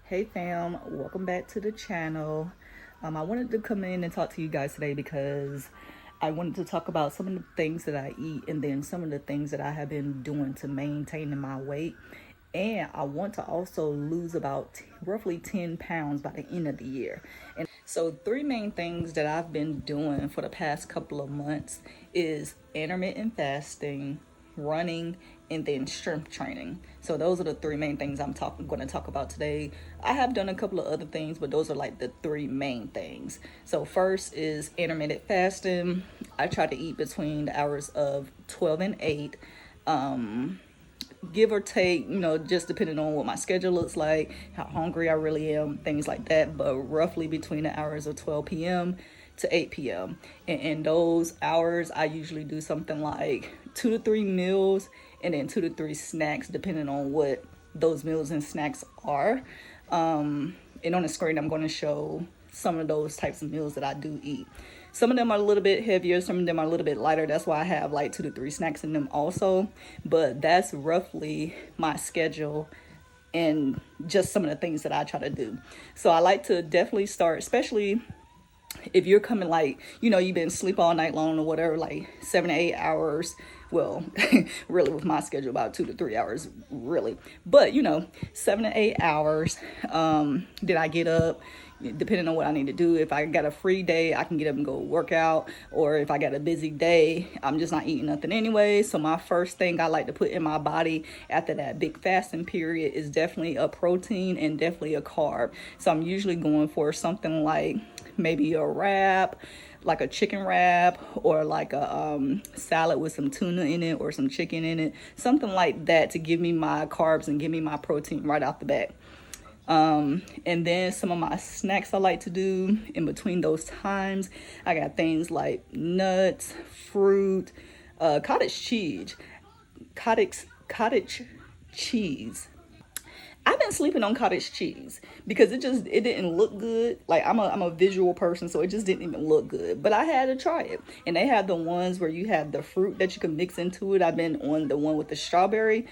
Hey fam, welcome back to the channel. I wanted to come in and talk to you guys today because I wanted to talk about some of the things that I eat and then some of the things that I have been doing to maintain my weight. And I want to also lose about roughly 10 pounds by the end of the year. And so three main things that I've been doing for the past couple of months is intermittent fasting, running, and then strength training. So those are the three main things I'm going to talk about today. I have done a couple of other things, but those are like the three main things. So first is intermittent fasting. I try to eat between the hours of 12 and 8. Give or take, just depending on what my schedule looks like, how hungry I really am, things like that. But roughly between the hours of 12 p.m. to 8 p.m. And in those hours, I usually do something like 2 to 3 meals and then 2 to 3 snacks, depending on what those meals and snacks are. And on the screen, I'm going to show some of those types of meals that I do eat. Some of them are a little bit heavier, some of them are a little bit lighter. That's why I have like 2 to 3 snacks in them also. But that's roughly my schedule and just some of the things that I try to do. So I like to definitely start, especially if you're coming like, you've been asleep all night long or whatever, like 7 to 8 hours. Well, really with my schedule, about 2 to 3 hours, really. But, 7 to 8 hours. Did I get up? Depending on what I need to do. If I got a free day, I can get up and go work out. Or if I got a busy day, I'm just not eating nothing anyway. So my first thing I like to put in my body after that big fasting period is definitely a protein and definitely a carb. So I'm usually going for something like maybe a wrap, like a chicken wrap, or like a salad with some tuna in it or some chicken in it. Something like that to give me my carbs and give me my protein right off the bat. And then some of my snacks I like to do in between those times, I got things like nuts, fruit, cottage cheese. I've been sleeping on cottage cheese because it didn't look good. Like I'm a visual person, so it just didn't even look good. But I had to try it. And they have the ones where you have the fruit that you can mix into it. I've been on the one with the strawberry.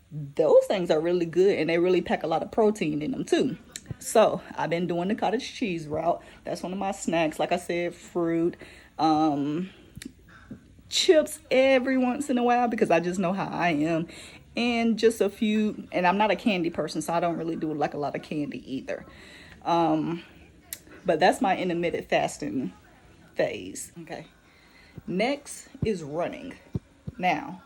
Those things are really good and they really pack a lot of protein in them too. So I've been doing the cottage cheese route. That's one of my snacks. Like I said, fruit, chips every once in a while because I just know how I am. And just a few, and I'm not a candy person, so I don't really do like a lot of candy either. But that's my intermittent fasting phase. Okay. Next is running. Now,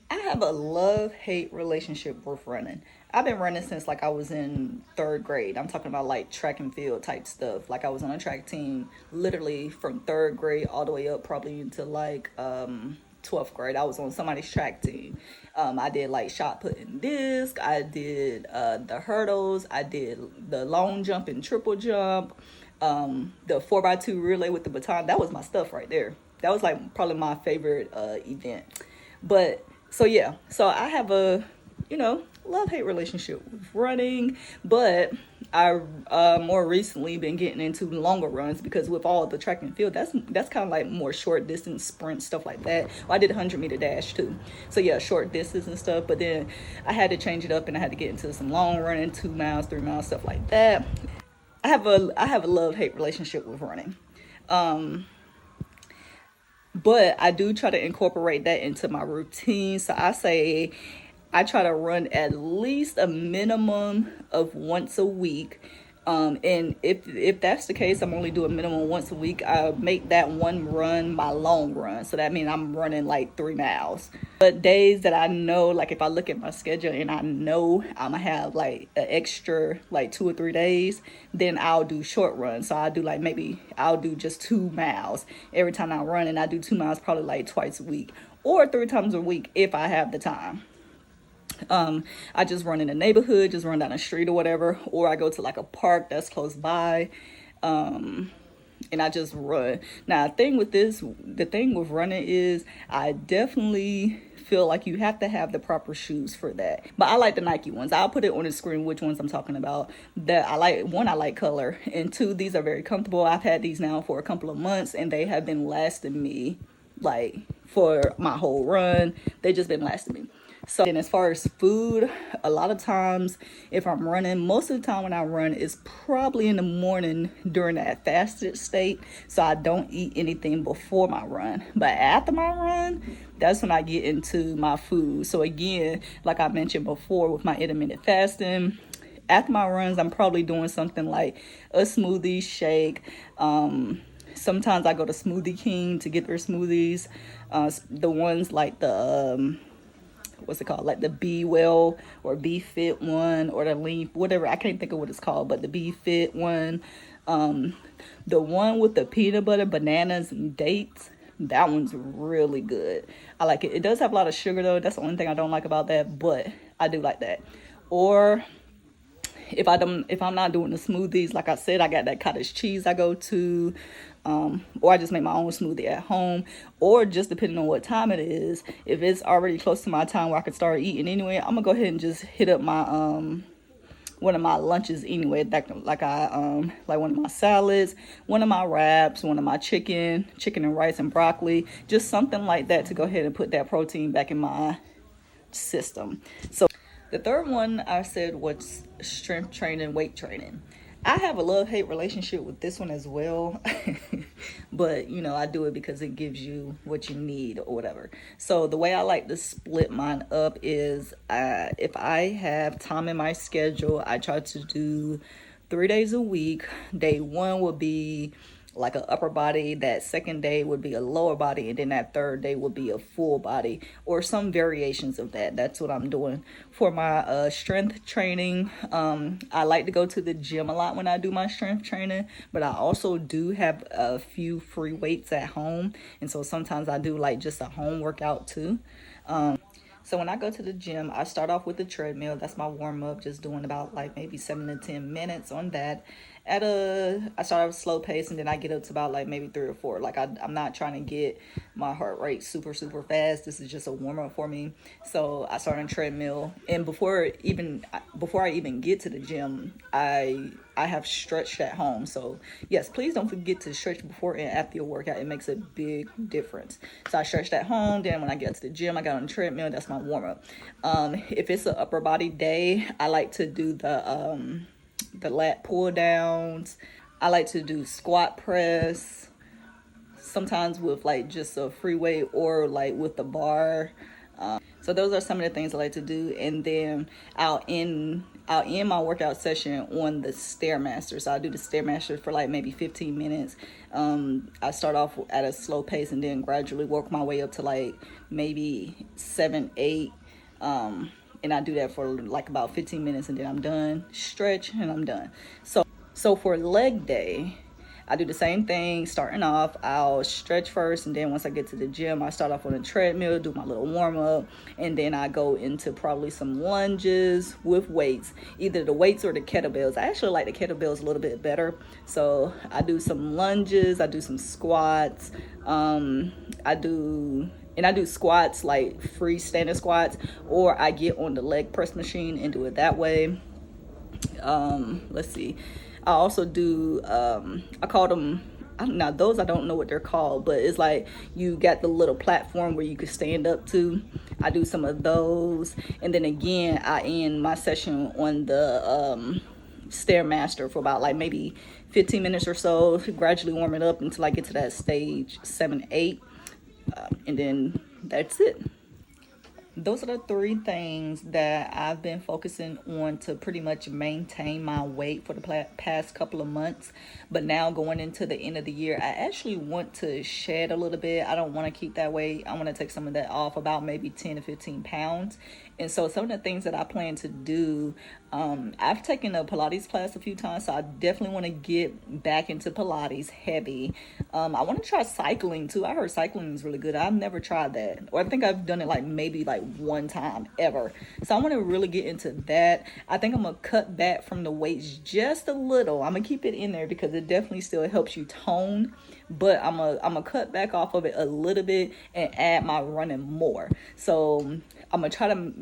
I have a love-hate relationship with running. I've been running since like I was in 3rd grade. I'm talking about like track and field type stuff. Like I was on a track team literally from 3rd grade all the way up probably into like 12th grade. I was on somebody's track team. I did like shot put and disc. I did the hurdles. I did the long jump and triple jump. The 4x2 relay with the baton. That was my stuff right there. That was like probably my favorite event. But so yeah, so I have a, love-hate relationship with running, but I more recently been getting into longer runs because with all the track and field, that's kind of like more short distance sprint stuff like that. Well, I did a 100-meter dash too. So yeah, short distance and stuff, but then I had to change it up and I had to get into some long running, 2 miles, 3 miles, stuff like that. I have a love-hate relationship with running. But I do try to incorporate that into my routine. So I say I try to run at least a minimum of once a week. And if that's the case, I'm only doing minimum once a week. I make that one run my long run. So that means I'm running like 3 miles. But days that I know, like if I look at my schedule and I know I'm gonna have like an extra like 2 or 3 days, then I'll do short runs. So I'll do just 2 miles every time I run, and I do 2 miles probably like twice a week or 3 times a week if I have the time. I just run in the neighborhood, just run down the street or whatever, or I go to like a park that's close by, and I just run. Now, the thing with running is I definitely feel like you have to have the proper shoes for that. But I like the Nike ones. I'll put it on the screen which ones I'm talking about. That I like. One, I like color, and 2, these are very comfortable. I've had these now for a couple of months, and they have been lasting me like for my whole run. They just been lasting me. So, and as far as food, a lot of times if I'm running, most of the time when I run is probably in the morning during that fasted state. So I don't eat anything before my run. But after my run, that's when I get into my food. So again, like I mentioned before with my intermittent fasting, after my runs, I'm probably doing something like a smoothie shake. Sometimes I go to Smoothie King to get their smoothies. The ones like the what's it called, like the Be Well or Be Fit one, or the Lean, whatever, I can't think of what it's called, but the Be Fit one, the one with the peanut butter, bananas, and dates, that one's really good. I like it. It does have a lot of sugar though. That's the only thing I don't like about that, but I do like that. Or if I'm not doing the smoothies, like I said, I got that cottage cheese I go to, or I just make my own smoothie at home, or just depending on what time it is, if it's already close to my time where I can start eating anyway, I'm gonna go ahead and just hit up my one of my lunches anyway, like one of my salads, one of my wraps, one of my chicken and rice and broccoli, just something like that to go ahead and put that protein back in my system. So the third one I said was strength training, weight training. I have a love-hate relationship with this one as well. But, you know, I do it because it gives you what you need or whatever. So the way I like to split mine up is if I have time in my schedule, I try to do 3 days a week. Day one would be like an upper body, that second day would be a lower body, and then that third day would be a full body, or some variations of that. That's what I'm doing for my strength training. I like to go to the gym a lot when I do my strength training, but I also do have a few free weights at home, and so sometimes I do like just a home workout too. So when I go to the gym, I start off with the treadmill. That's my warm up, just doing about like maybe 7 to 10 minutes on that. I start off slow pace, and then I get up to about like maybe 3 or 4. Like I'm not trying to get my heart rate super fast. This is just a warm up for me. So I start on treadmill, and before I even get to the gym, I have stretched at home. So yes, please don't forget to stretch before and after your workout. It makes a big difference. So I stretched at home. Then when I get to the gym, I got on the treadmill. That's my warm up. If it's an upper body day, I like to do the lat pull downs. I like to do squat press, sometimes with like just a free weight or like with the bar. So those are some of the things I like to do, and then I'll end my workout session on the Stairmaster. So I do the Stairmaster for like maybe 15 minutes. I start off at a slow pace and then gradually work my way up to like maybe 7, 8. And I do that for like about 15 minutes, and then I'm done. Stretch, and I'm done. So for leg day, I do the same thing. Starting off, I'll stretch first, and then once I get to the gym, I start off on a treadmill, do my little warm up, and then I go into probably some lunges with weights, either the weights or the kettlebells. I actually like the kettlebells a little bit better. So I do some lunges, I do some squats, I do squats, like freestanding squats, or I get on the leg press machine and do it that way. Let's see. I also do, I call them, now those I don't know what they're called, but it's like you got the little platform where you can stand up to. I do some of those. And then again, I end my session on the Stairmaster for about like maybe 15 minutes or so, gradually warm it up until I get to that stage 7, 8. And then that's it. Those are the 3 things that I've been focusing on to pretty much maintain my weight for the past couple of months. But now going into the end of the year, I actually want to shed a little bit. I don't want to keep that weight. I want to take some of that off, about maybe 10 to 15 pounds. And so some of the things that I plan to do, I've taken a Pilates class a few times, so I definitely want to get back into Pilates heavy. I want to try cycling too. I heard cycling is really good. I've never tried that, or I think I've done it like maybe like one time ever. So I want to really get into that. I think I'm gonna cut back from the weights just a little. I'm gonna keep it in there because it definitely still helps you tone, but I'm gonna cut back off of it a little bit and add my running more. So I'm gonna try to,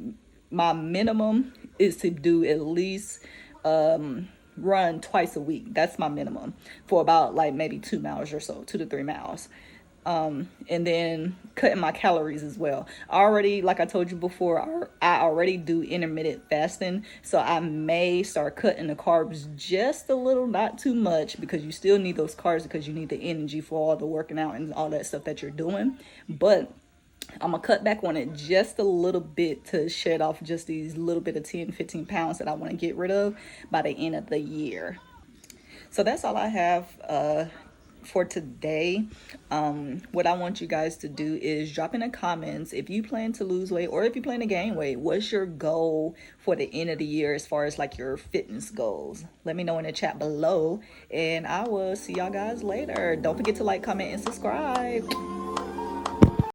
my minimum is to do at least run twice a week. That's my minimum for about like maybe 2 miles or so, 2 to 3 miles. And then cutting my calories as well. I already, like I told you before, I already do intermittent fasting, so I may start cutting the carbs just a little, not too much, because you still need those carbs because you need the energy for all the working out and all that stuff that you're doing. But I'm gonna cut back on it just a little bit to shed off just these little bit of 10-15 pounds that I want to get rid of by the end of the year. So that's all I have for today. What I want you guys to do is drop in the comments if you plan to lose weight or if you plan to gain weight. What's your goal for the end of the year as far as like your fitness goals? Let me know in the chat below, and I will see y'all guys later. Don't forget to like, comment, and subscribe.